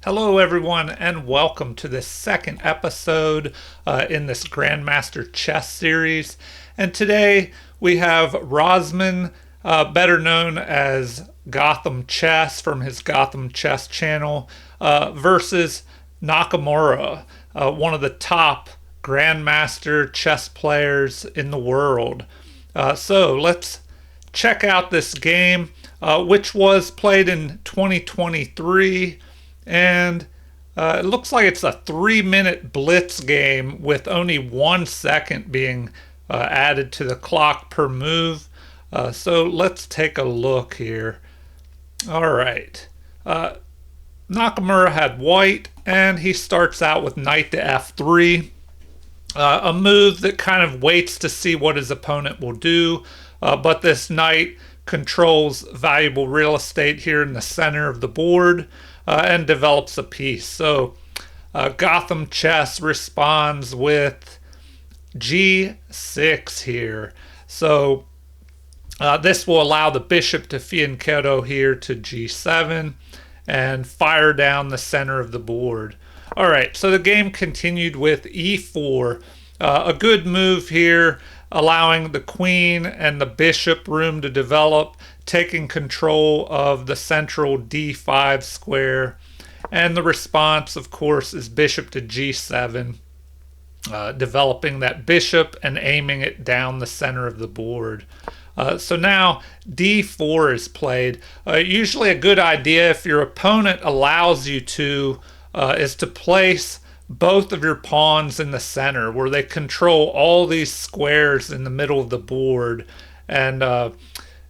Hello, everyone, and welcome to this second episode in this Grandmaster chess series. And today we have Rosman, better known as Gotham Chess from his Gotham Chess channel, versus Nakamura, one of the top Grandmaster chess players in the world. So let's check out this game, which was played in 2023. And it looks like it's a 3-minute blitz game with only 1 second being added to the clock per move. So let's take a look here. All right. Nakamura had white, and he starts out with knight to f3. A move that kind of waits to see what his opponent will do. But this knight controls valuable real estate here in the center of the board. And develops a piece. So Gotham Chess responds with g6 here. So this will allow the bishop to fianchetto here to g7 and fire down the center of the board. All right, so the game continued with e4. A good move here, allowing the queen and the bishop room to develop, taking control of the central d5 square. And the response, of course, is bishop to g7, developing that bishop and aiming it down the center of the board. So now d4 is played. Usually a good idea, if your opponent allows you to, is to place both of your pawns in the center where they control all these squares in the middle of the board. And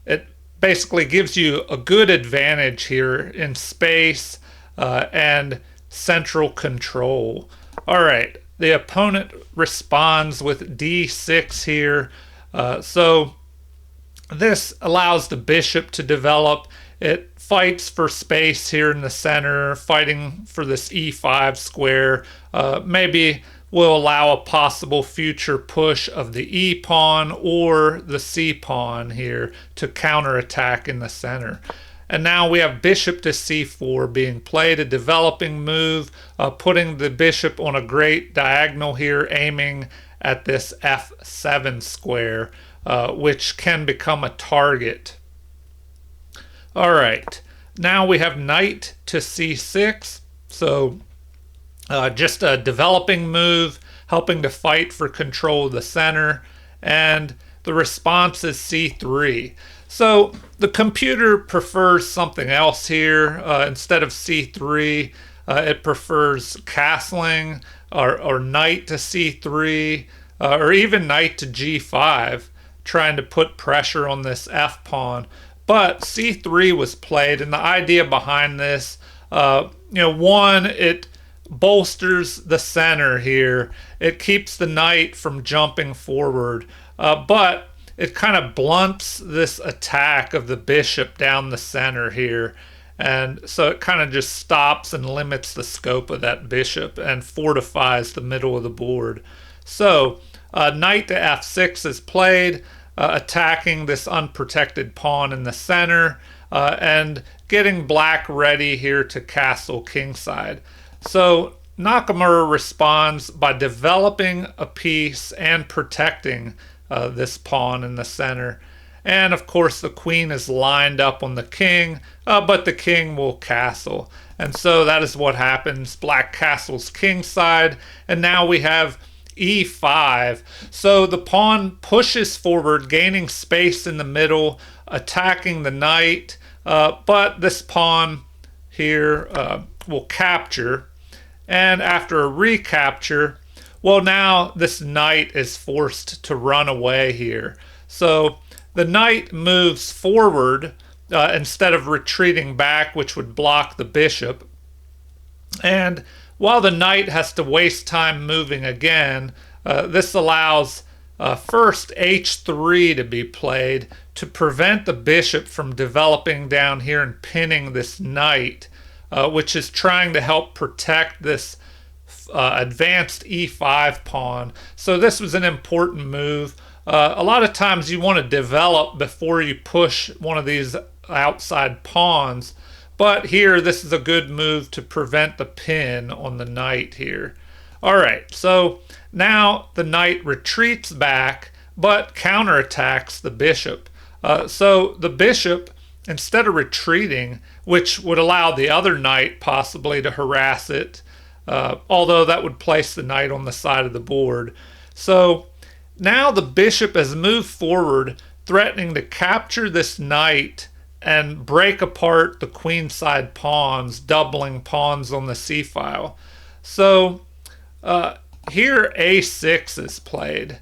it basically gives you a good advantage here in space and central control. All right, the opponent responds with d6 here. So this allows the bishop to develop. It fights for space here in the center, fighting for this e5 square. Maybe will allow a possible future push of the e pawn or the c pawn here to counterattack in the center. And now we have bishop to c4 being played, a developing move, putting the bishop on a great diagonal here, aiming at this f7 square, which can become a target. All right, now we have knight to c6. So just a developing move, helping to fight for control of the center. And the response is c3. So the computer prefers something else here. Instead of c3, it prefers castling or knight to c3, or even knight to g5, trying to put pressure on this f pawn. But c3 was played, and the idea behind this, one, it bolsters the center here. It keeps the knight from jumping forward, but it kind of blunts this attack of the bishop down the center here. And so it kind of just stops and limits the scope of that bishop and fortifies the middle of the board. So knight to f6 is played, attacking this unprotected pawn in the center, and getting black ready here to castle kingside. So Nakamura responds by developing a piece and protecting this pawn in the center. And of course the queen is lined up on the king, but the king will castle. And so that is what happens. Black castles kingside, and now we have e5. So the pawn pushes forward, gaining space in the middle, attacking the knight, but this pawn here will capture. And after a recapture, well, now this knight is forced to run away here. So the knight moves forward instead of retreating back, which would block the bishop. And while the knight has to waste time moving again, this allows first h3 to be played to prevent the bishop from developing down here and pinning this knight, which is trying to help protect this advanced e5 pawn. So this was an important move. A lot of times you want to develop before you push one of these outside pawns, But here, this is a good move to prevent the pin on the knight here. All right, so now the knight retreats back, but counterattacks the bishop. So the bishop, instead of retreating, which would allow the other knight possibly to harass it, although that would place the knight on the side of the board. So now the bishop has moved forward, threatening to capture this knight and break apart the queenside pawns, doubling pawns on the c-file. So here a6 is played,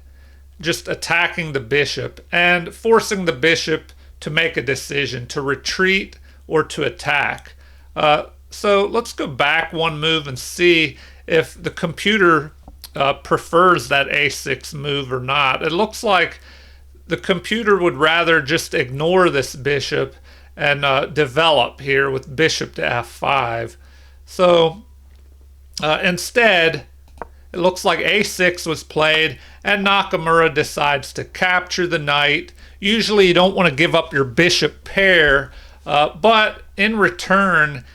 just attacking the bishop and forcing the bishop to make a decision to retreat or to attack. So let's go back one move and see if the computer prefers that a6 move or not. It looks like the computer would rather just ignore this bishop and develop here with bishop to f5. So instead, it looks like a6 was played, and Nakamura decides to capture the knight. Usually you don't want to give up your bishop pair, but in return,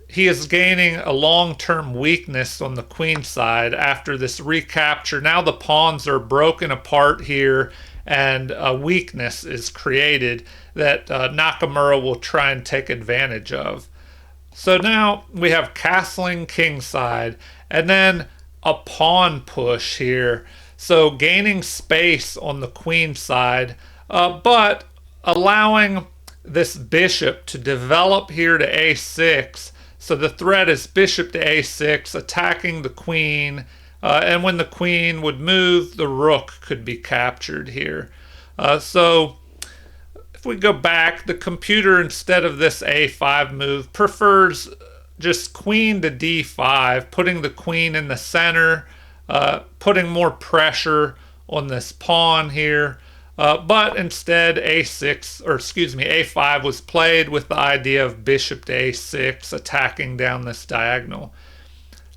he is gaining a long-term weakness on the queen side after this recapture. Now the pawns are broken apart here, and a weakness is created that Nakamura will try and take advantage of. So now we have castling kingside, and then a pawn push here. So gaining space on the queen side, but allowing this bishop to develop here to a6. So the threat is bishop to a6, attacking the queen, and when the queen would move, the rook could be captured here. So if we go back, the computer, instead of this a5 move, prefers just queen to d5, putting the queen in the center, putting more pressure on this pawn here. But instead a5 was played with the idea of bishop to a6 attacking down this diagonal.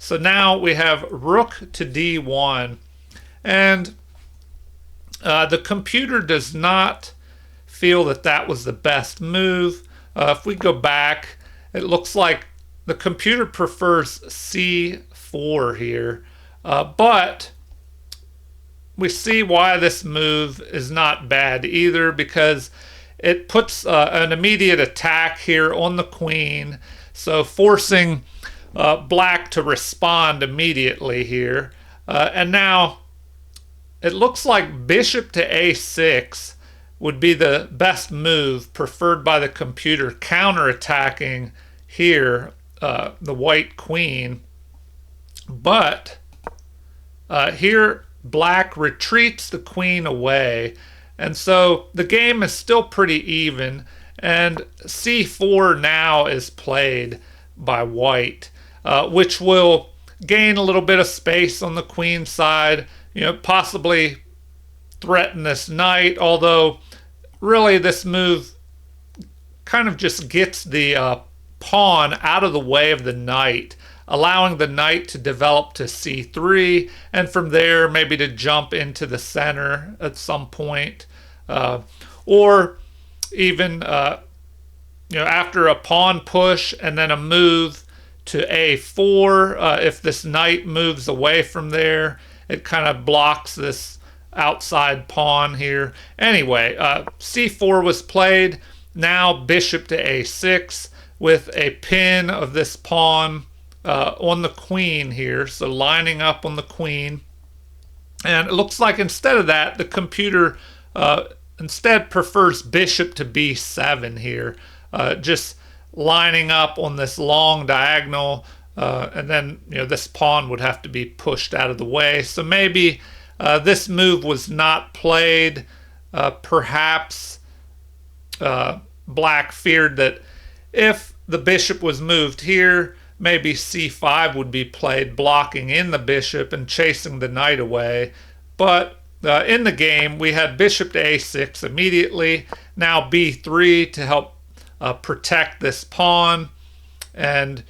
So now we have rook to d1, and the computer does not feel that that was the best move. If we go back, it looks like the computer prefers c4 here, but we see why this move is not bad either, because it puts an immediate attack here on the queen, so forcing black to respond immediately here. And now it looks like bishop to a6 would be the best move preferred by the computer, counterattacking here the white queen. But here black retreats the queen away, and so the game is still pretty even, and c4 now is played by white, which will gain a little bit of space on the queen side, possibly threaten this knight, although really this move kind of just gets the pawn out of the way of the knight, allowing the knight to develop to c3, and from there maybe to jump into the center at some point, or even after a pawn push and then a move to a4, if this knight moves away from there, it kind of blocks this outside pawn here. Anyway, c4 was played. Now bishop to a6 with a pin of this pawn on the queen here, so lining up on the queen. And it looks like instead of that, the computer instead prefers bishop to b7 here, just lining up on this long diagonal, and then this pawn would have to be pushed out of the way. So maybe this move was not played. Perhaps black feared that if the bishop was moved here, maybe c5 would be played, blocking in the bishop and chasing the knight away. But in the game, we had bishop to a6 immediately, now b3 to help protect this pawn, and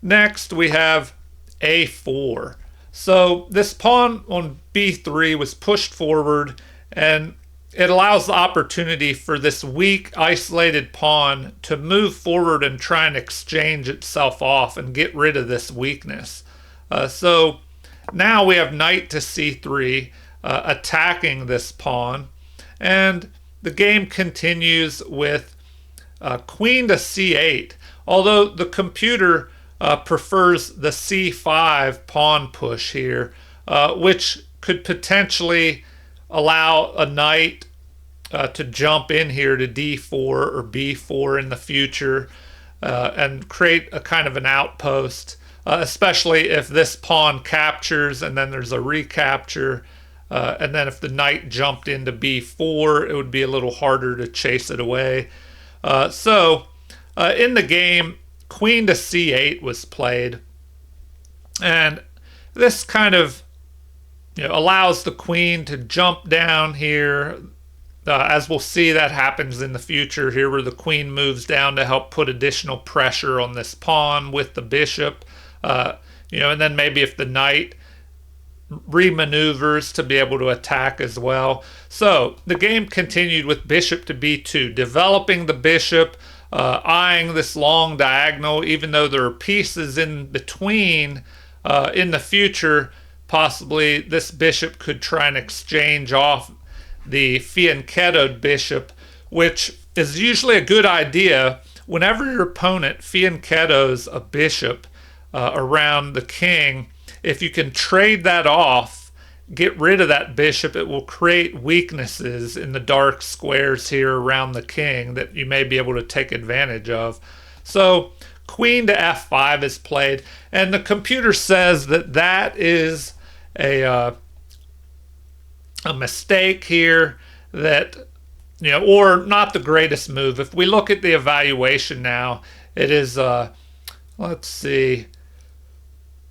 next we have a4. So this pawn on b3 was pushed forward, and it allows the opportunity for this weak, isolated pawn to move forward and try and exchange itself off and get rid of this weakness. So now we have knight to c3, attacking this pawn, and the game continues with queen to c8, although the computer prefers the c5 pawn push here, which could potentially allow a knight to jump in here to d4 or b4 in the future, and create a kind of an outpost, especially if this pawn captures and then there's a recapture. And then if the knight jumped into b4, it would be a little harder to chase it away. So in the game, queen to c8 was played. And this kind of allows the queen to jump down here. As we'll see, that happens in the future here, where the queen moves down to help put additional pressure on this pawn with the bishop. And then maybe if the knight remaneuvers to be able to attack as well. So the game continued with bishop to b2, developing the bishop, eyeing this long diagonal, even though there are pieces in between. In the future, possibly this bishop could try and exchange off the fianchettoed bishop, which is usually a good idea whenever your opponent fianchettos a bishop around the king. If you can trade that off, get rid of that bishop, it will create weaknesses in the dark squares here around the king that you may be able to take advantage of. So queen to f5 is played, and the computer says that that is a mistake here, that or not the greatest move. If we look at the evaluation now, it is let's see,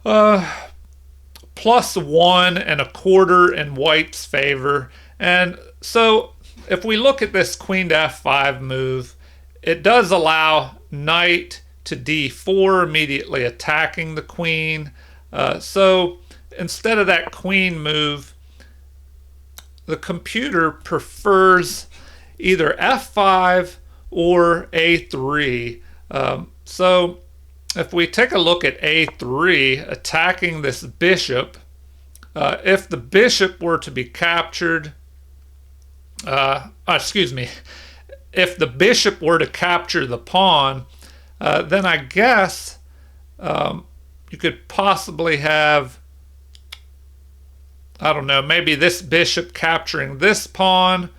+1.25 in white's favor. And so if we look at this queen to f5 move, it does allow knight to d4, immediately attacking the queen. So instead of that queen move, the computer prefers either f5 or a3. So if we take a look at a3, attacking this bishop, if the bishop were to be captured, if the bishop were to capture the pawn, then I guess you could possibly have, I don't know, maybe this bishop capturing this pawn,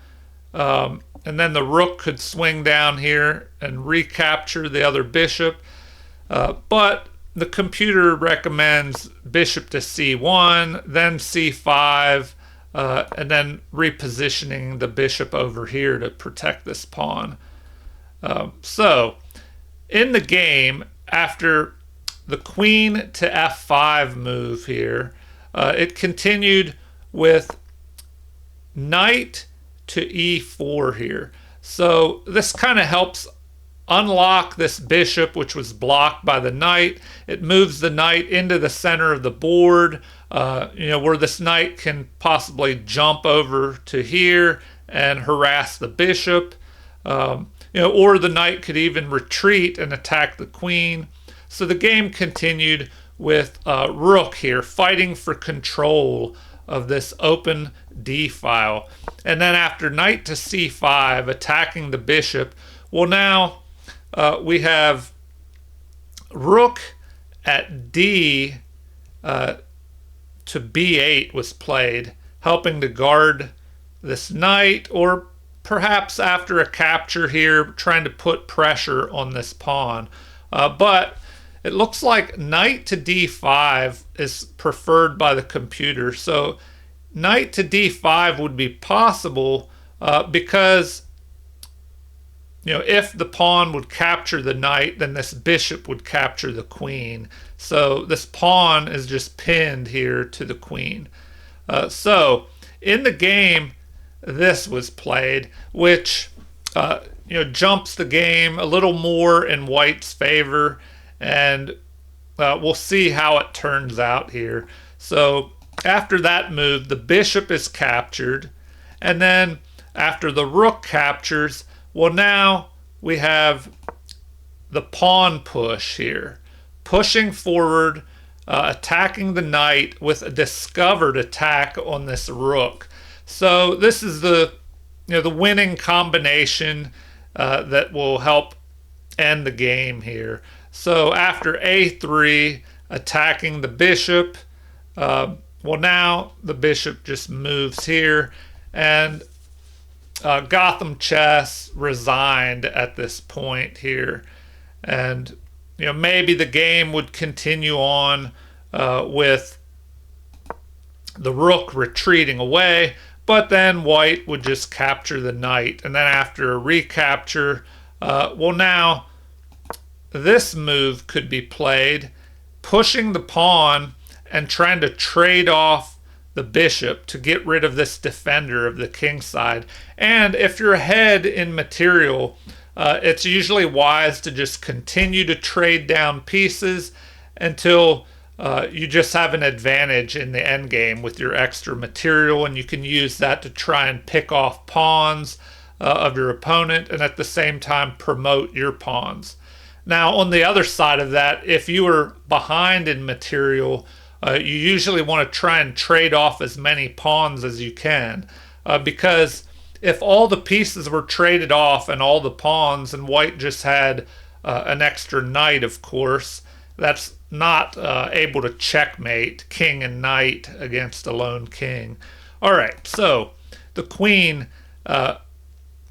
and then the rook could swing down here and recapture the other bishop. But the computer recommends bishop to c1, then c5, and then repositioning the bishop over here to protect this pawn. So in the game, after the queen to f5 move here, it continued with knight to e4 here. So this kind of helps unlock this bishop, which was blocked by the knight. It moves the knight into the center of the board, where this knight can possibly jump over to here and harass the bishop. Or the knight could even retreat and attack the queen. So the game continued with rook here, fighting for control of this open d file. And then after knight to c5, attacking the bishop, well, now we have rook at d to b8 was played, helping to guard this knight, or perhaps after a capture here, trying to put pressure on this pawn. But it looks like knight to d5 is preferred by the computer. So knight to d5 would be possible because if the pawn would capture the knight, then this bishop would capture the queen. So this pawn is just pinned here to the queen. So in the game, this was played, which jumps the game a little more in white's favor, and we'll see how it turns out here. So after that move, the bishop is captured, and then after the rook captures, well, now we have the pawn push here, pushing forward, attacking the knight with a discovered attack on this rook. So this is the the winning combination that will help end the game here. So after a3, attacking the bishop, well, now the bishop just moves here, and Gotham chess resigned at this point here, and maybe the game would continue on with the rook retreating away, but then white would just capture the knight, and then after a recapture, well, now this move could be played, pushing the pawn and trying to trade off the bishop to get rid of this defender of the king side. And if you're ahead in material, it's usually wise to just continue to trade down pieces until you just have an advantage in the end game with your extra material, and you can use that to try and pick off pawns of your opponent and at the same time promote your pawns. Now, on the other side of that, if you are behind in material, you usually want to try and trade off as many pawns as you can, because if all the pieces were traded off and all the pawns, and white just had an extra knight, of course, that's not able to checkmate king and knight against a lone king. All right, so the queen,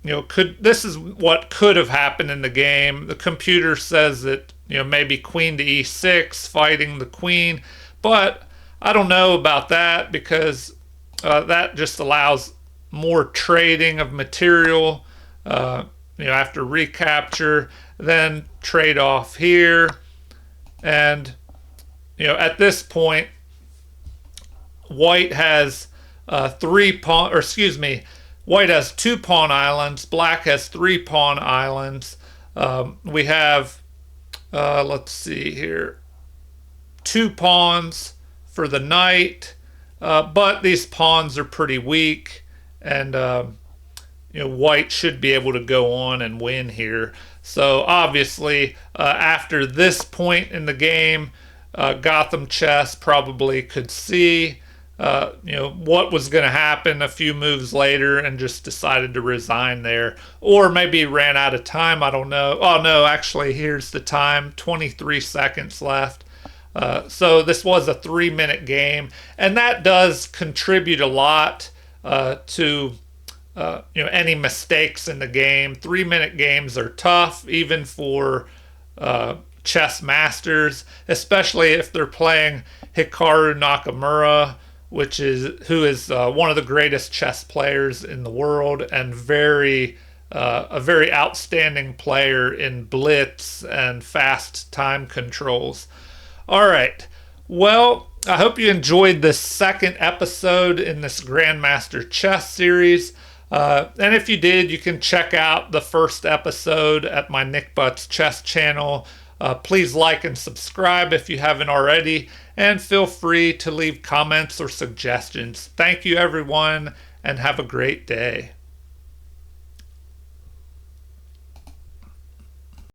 this is what could have happened in the game. The computer says that maybe queen to e6, fighting the queen, but I don't know about that, because that just allows more trading of material. After recapture, then trade off here. And at this point, white has white has 2 pawn islands, black has 3 pawn islands. We have let's see here, 2 pawns for the knight, but these pawns are pretty weak, and white should be able to go on and win here. So obviously, after this point in the game, Gotham chess probably could see what was going to happen a few moves later and just decided to resign there. Or maybe ran out of time, I don't know. Oh no, actually here's the time, 23 seconds left. So this was a 3-minute game, and that does contribute a lot to any mistakes in the game. 3-minute games are tough, even for chess masters, especially if they're playing Hikaru Nakamura, who is one of the greatest chess players in the world, and a very outstanding player in blitz and fast time controls. All right. Well, I hope you enjoyed this second episode in this Grandmaster chess series. And if you did, you can check out the first episode at my Nick Butts Chess channel. Please like and subscribe if you haven't already, and feel free to leave comments or suggestions. Thank you, everyone, and have a great day.